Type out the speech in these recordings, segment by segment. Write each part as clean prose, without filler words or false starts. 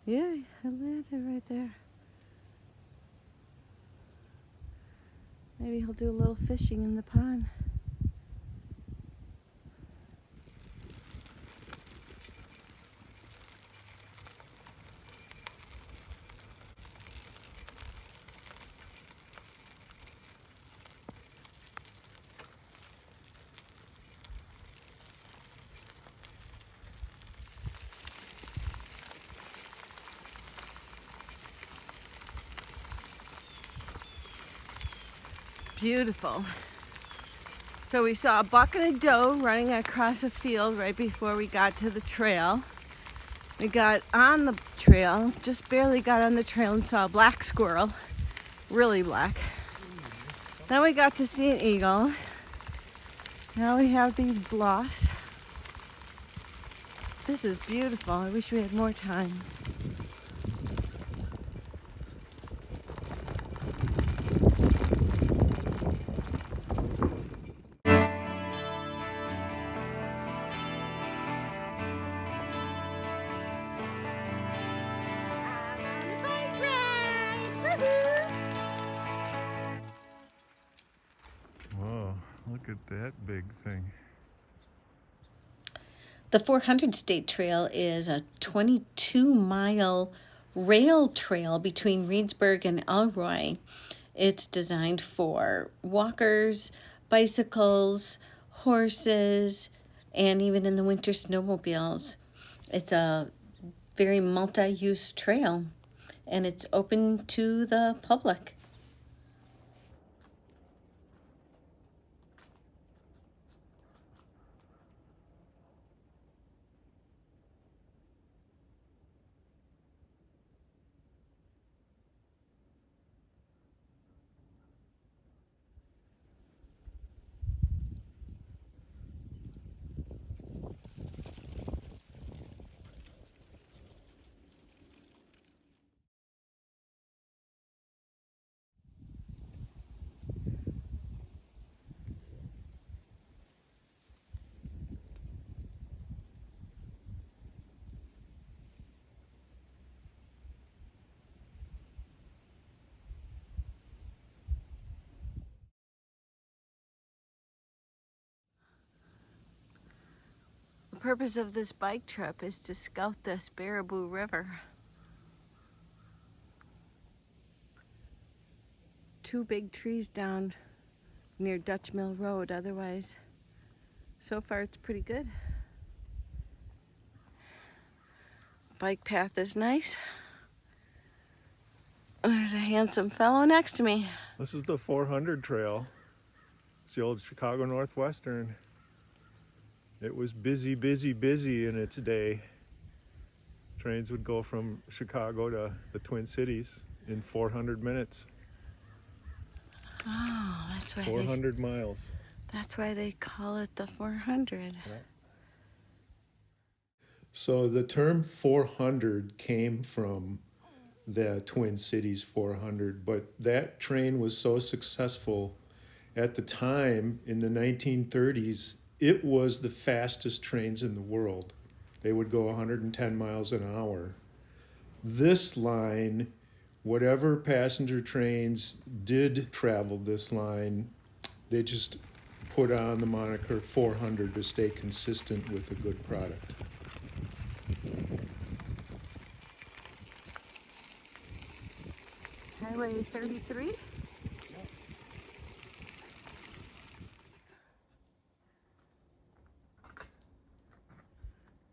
Yeah, I landed right there. Maybe he'll do a little fishing in the pond. Beautiful. So we saw a buck and a doe running across a field right before we got to the trail. We got on the trail, just barely got on the trail and saw a black squirrel, really black. Then we got to see an eagle. Now we have these bluffs. This is beautiful. I wish we had more time. Whoa, look at that big thing. The 400 State Trail is a 22-mile rail trail between Reedsburg and Elroy. It's designed for walkers, bicycles, horses, and even in the winter, snowmobiles. It's a very multi-use trail, and it's open to the public. The purpose of this bike trip is to scout this Baraboo River. Two big trees down near Dutch Mill Road, otherwise, so far it's pretty good. Bike path is nice. There's a handsome fellow next to me. This is the 400 trail. It's the old Chicago Northwestern. It was busy, busy, busy in its day. Trains would go from Chicago to the Twin Cities in 400 minutes. Oh, that's why 400 miles. That's why they call it the 400. Yeah. So the term 400 came from the Twin Cities 400, but that train was so successful at the time in the 1930s, it was the fastest trains in the world. They would go 110 miles an hour. This line, whatever passenger trains did travel this line, they just put on the moniker 400 to stay consistent with a good product. Highway 33.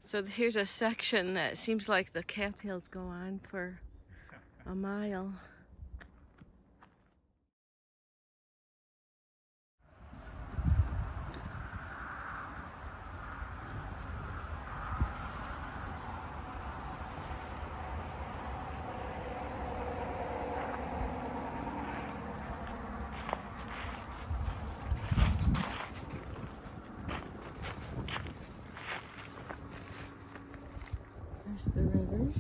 So here's a section that seems like the cattails go on for a mile. There's the river.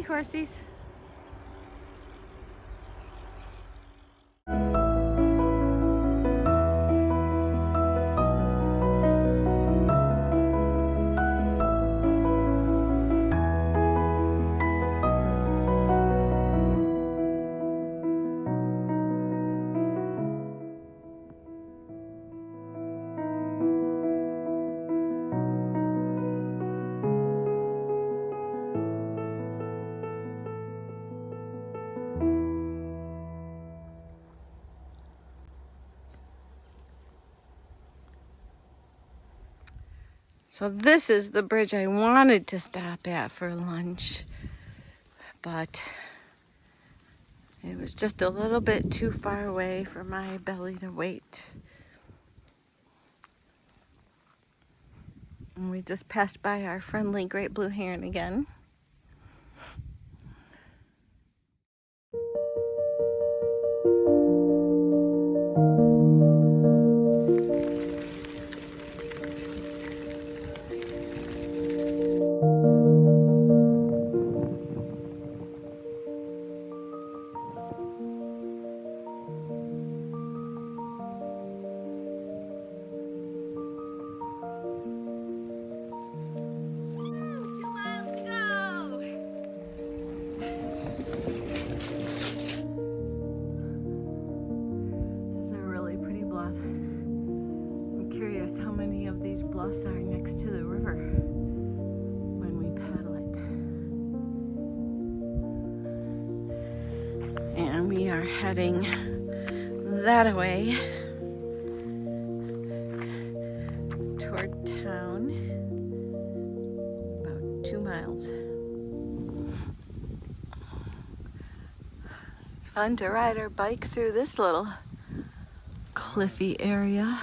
Hi, horsies. So this is the bridge I wanted to stop at for lunch, but it was just a little bit too far away for my belly to wait. And we just passed by our friendly great blue heron again. How many of these bluffs are next to the river when we paddle it. And we are heading that way toward town, about 2 miles. It's fun to ride our bike through this little cliffy area.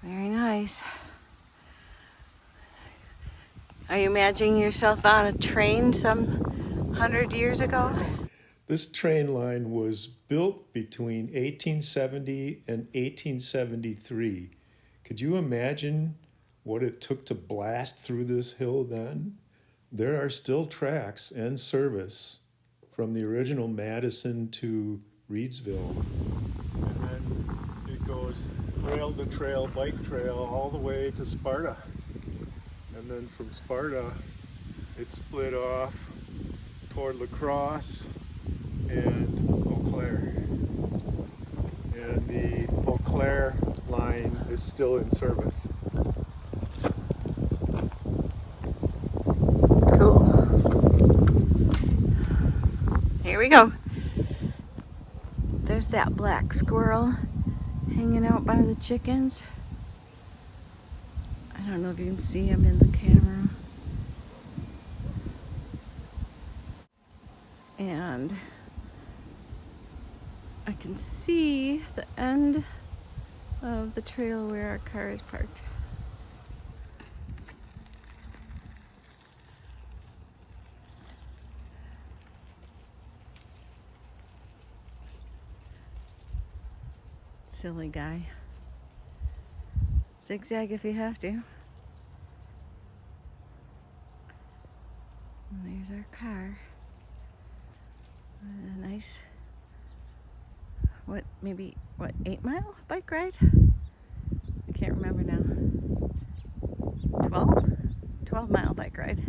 Very nice. Are you imagining yourself on a train some 100 years ago? This train line was built between 1870 and 1873. Could you imagine what it took to blast through this hill then? There are still tracks and service from the original Madison to Reedsville. And then it goes rail to trail, bike trail, all the way to Sparta. And then from Sparta, it split off toward La Crosse and Eau Claire. And the Eau Claire line is still in service. Cool. Here we go. There's that black squirrel hanging out by the chickens. I don't know if you can see him in the camera. And I can see the end of the trail where our car is parked. Silly guy. Zigzag if you have to. And there's our car. A nice, maybe 8-mile bike ride? I can't remember now. 12 mile bike ride.